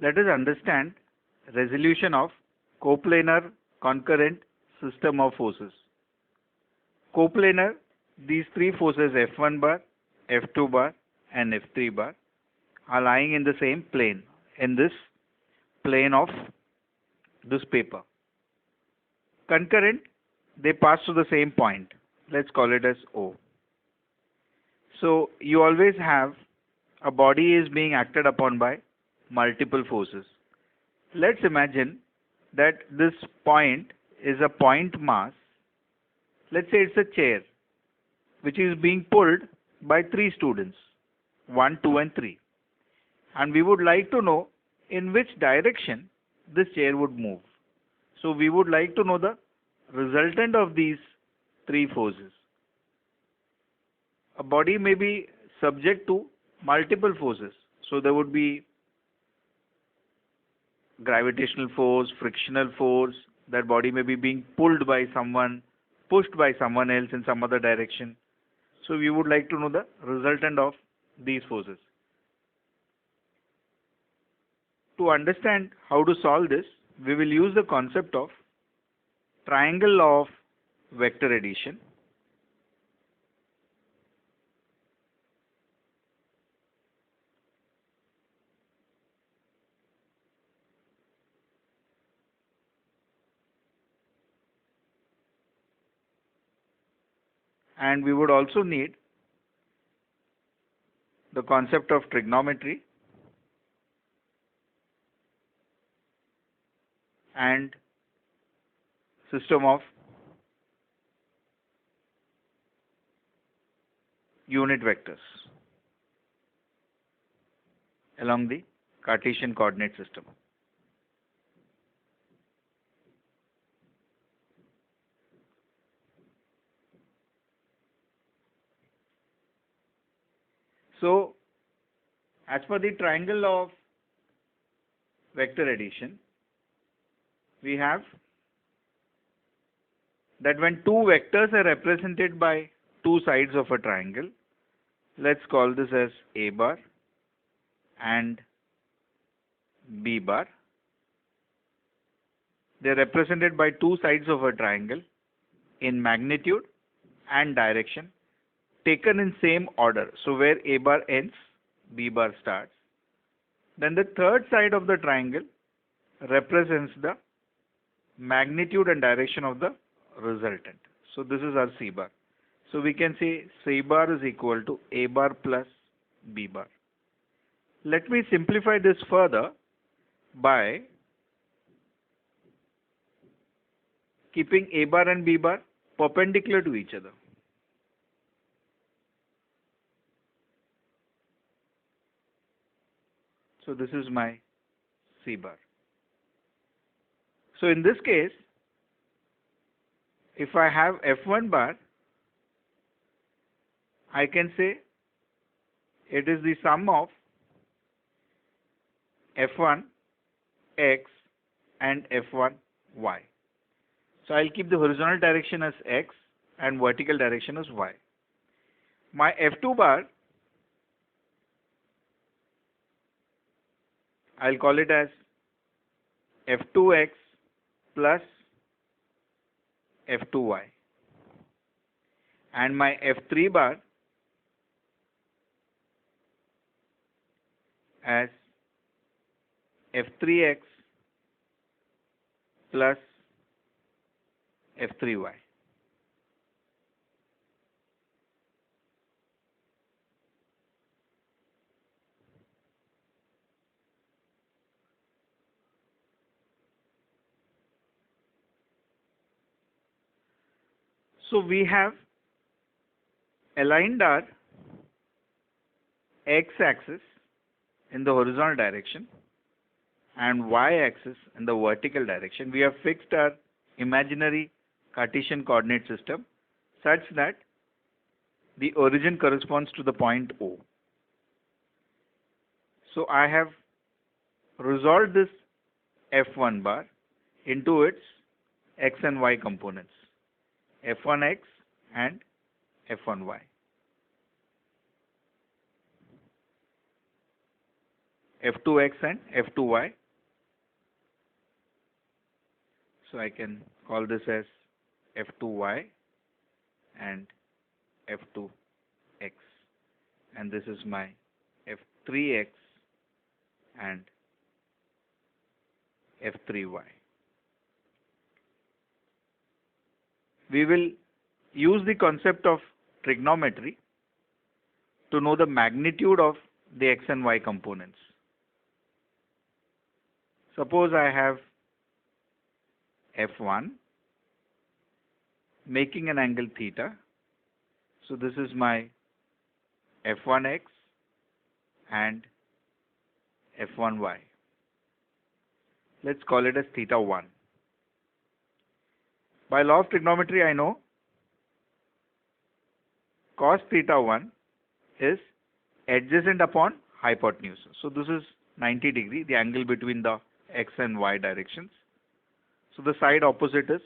Let us understand resolution of coplanar concurrent system of forces. Coplanar, these three forces F1 bar, F2 bar and F3 bar are lying in the same plane, in this plane of this paper. Concurrent, they pass to the same point. Let's call it as O. So you always have a body is being acted upon by multiple forces. Let's imagine that this point is a point mass. Let's say it's a chair which is being pulled by 3 students, 1, 2 and 3. And we would like to know in which direction this chair would move. So we would like to know the resultant of these 3 forces. A body may be subject to multiple forces. So there would be gravitational force, frictional force, that body may be being pulled by someone, pushed by someone else in some other direction. So we would like to know the resultant of these forces. To understand how to solve this, we will use the concept of triangle law of vector addition. And we would also need the concept of trigonometry and system of unit vectors along the Cartesian coordinate system. So, as per the triangle law of vector addition, we have that when 2 vectors are represented by 2 sides of a triangle, let's call this as A bar and B bar. They are represented by 2 sides of a triangle in magnitude and direction, taken in same order. So where A bar ends, B bar starts. Then the third side of the triangle represents the magnitude and direction of the resultant. So this is our C bar. So we can say C bar is equal to A bar plus B bar. Let me simplify this further by keeping A bar and B bar perpendicular to each other. So this is my C bar. So in this case, if I have F1 bar, I can say it is the sum of F1 x and F1 y. So I'll keep the horizontal direction as x and vertical direction as y. My F2 bar, I'll call it as F2x plus F2y. And my F3 bar as F3x plus F3y. So we have aligned our x-axis in the horizontal direction and y-axis in the vertical direction. We have fixed our imaginary Cartesian coordinate system such that the origin corresponds to the point O. So I have resolved this F1 bar into its x and y components, F1x and F1y. F2x and F2y. So I can call this as F2y and F2x, and this is my F3x and F3y. We will use the concept of trigonometry to know the magnitude of the x and y components. Suppose I have F1 making an angle theta. So this is my F1x and F1y. Let's call it as theta 1. By law of trigonometry, I know cos theta 1 is adjacent upon hypotenuse. So this is 90 degree, the angle between the x and y directions. So the side opposite is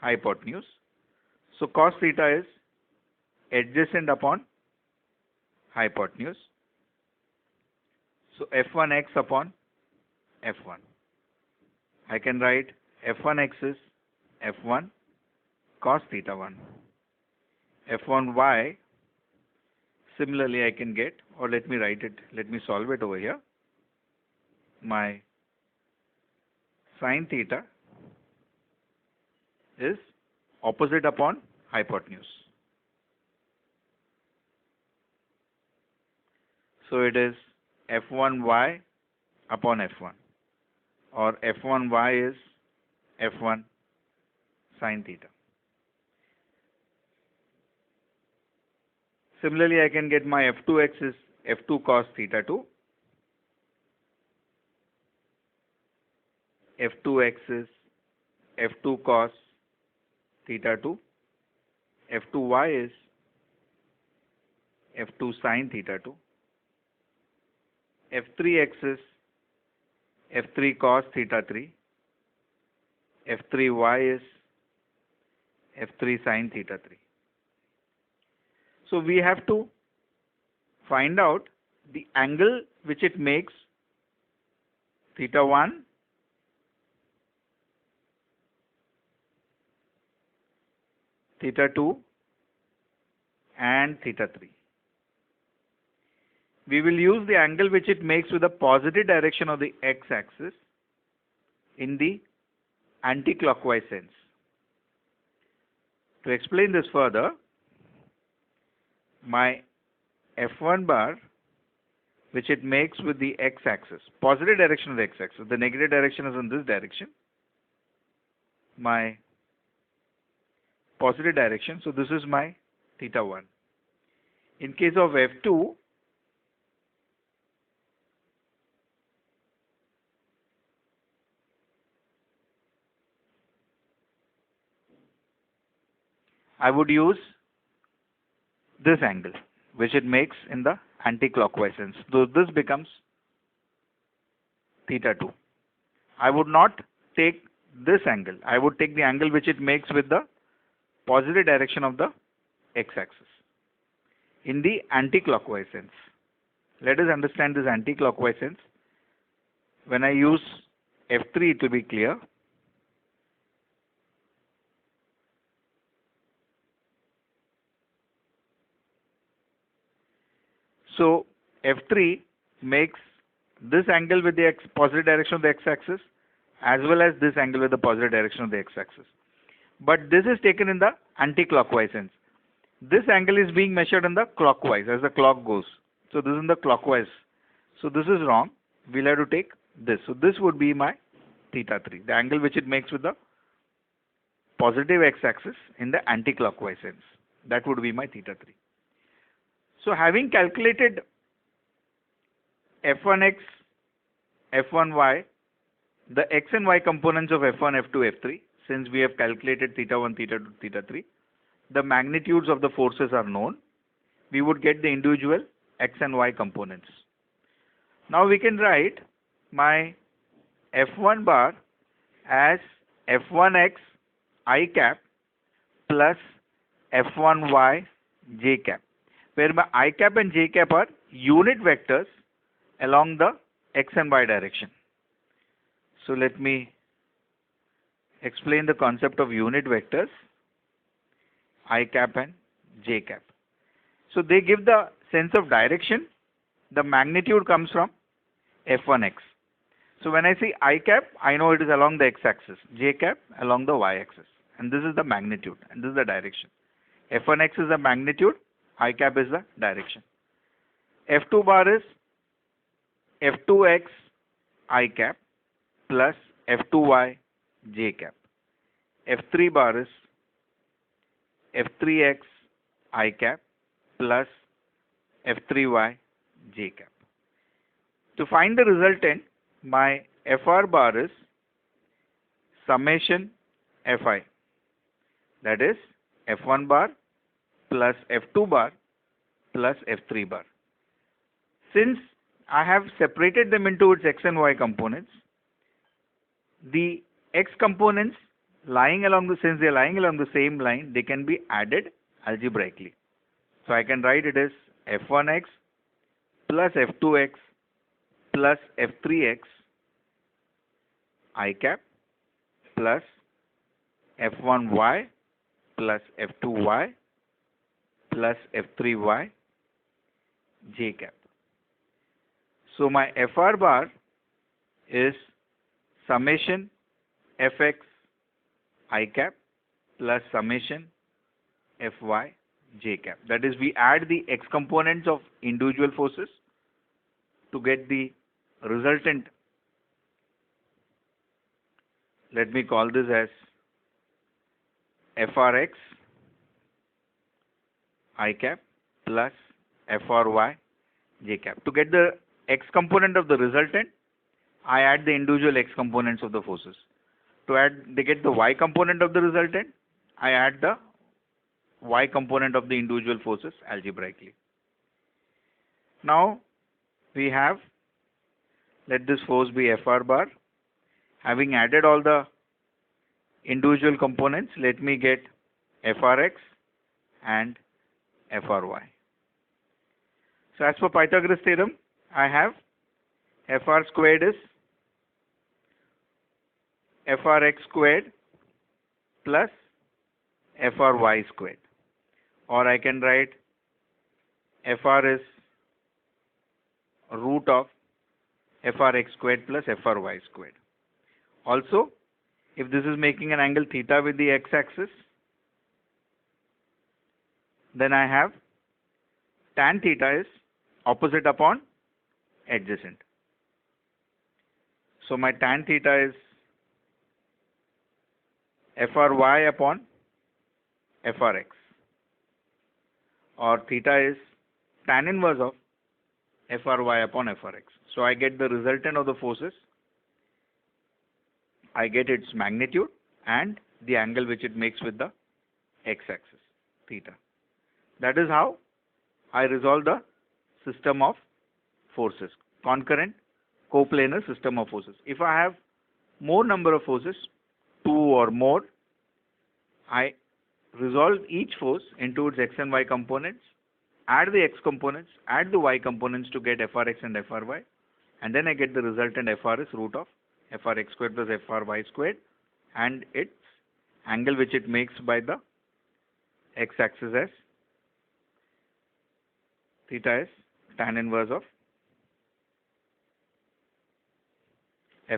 hypotenuse. So cos theta is adjacent upon hypotenuse. So F1x upon F1. I can write F1x is F1 cos theta 1. F1y, similarly I can get, or let me write it, let me solve it over here. My sin theta is opposite upon hypotenuse. So it is F1y upon F1, or F1y is F1 sin theta. Similarly, I can get my F2x is F2 cos theta 2. F2x is F2 cos theta 2. F2y is F2 sin theta 2. F3x is F3 cos theta 3. F3y is F3 sin theta 3. So we have to find out the angle which it makes theta 1, theta 2 and theta 3. We will use the angle which it makes with the positive direction of the x-axis in the anti-clockwise sense. To explain this further, my F1 bar which it makes with the x-axis, positive direction of the x-axis, the negative direction is in this direction, my positive direction, so this is my theta 1. In case of F2, I would use this angle which it makes in the anti-clockwise sense. So this becomes theta 2. I would not take this angle. I would take the angle which it makes with the positive direction of the x-axis in the anti-clockwise sense. Let us understand this anti-clockwise sense. When I use F3, it will be clear. So F3 makes this angle with the positive direction of the x-axis as well as this angle with the positive direction of the x-axis. But this is taken in the anti-clockwise sense. This angle is being measured in the clockwise as the clock goes. So this is in the clockwise. So this is wrong. We'll have to take this. So this would be my theta 3, the angle which it makes with the positive x-axis in the anti-clockwise sense. That would be my theta 3. So having calculated F1x, F1y, the x and y components of F1, F2, F3, since we have calculated theta 1, theta 2, theta 3, the magnitudes of the forces are known. We would get the individual x and y components. Now we can write my F1 bar as F1x I cap plus F1y j cap, where my I cap and j cap are unit vectors along the x and y direction. So let me explain the concept of unit vectors I cap and j cap. So they give the sense of direction. The magnitude comes from f1x. So when I see I cap, I know it is along the x-axis, j cap along the y-axis, and this is the magnitude and this is the direction. f1x is the magnitude, I cap is the direction. f2 bar is f2x I cap plus f2y j cap. f3 bar is f3x I cap plus f3y j cap. To find the resultant, my fr bar is summation fi, that is f1 bar plus f2 bar plus f3 bar. Since I have separated them into its x and y components, the x components since they are lying along the same line, they can be added algebraically. So I can write it as f1x plus f2x plus f3x I cap plus f1y plus f2y plus f3y j cap. So my fr bar is summation fx I cap plus summation fy j cap. That is, we add the x components of individual forces to get the resultant. Let me call this as frx I cap plus fry j cap. To get the x component of the resultant, I add the individual x components of the forces. To get the y component of the resultant, I add the y component of the individual forces algebraically. Now we have, let this force be fr bar. Having added all the individual components, let me get frx and fry. So as per Pythagoras theorem, I have fr squared is frx squared plus fry squared, or I can write fr is root of frx squared plus fry squared. Also, if this is making an angle theta with the x-axis, then I have tan theta is opposite upon adjacent. So my tan theta is fry upon frx, or theta is tan inverse of fry upon frx. So I get the resultant of the forces, I get its magnitude and the angle which it makes with the x-axis, theta. That is how I resolve the system of forces, concurrent coplanar system of forces. If I have more number of forces, 2 or more, I resolve each force into its x and y components, add the x components, add the y components to get frx and fry, and then I get the resultant fr is root of frx squared plus fry squared and its angle which it makes by the x-axis as theta is tan inverse of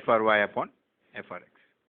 fry upon frx.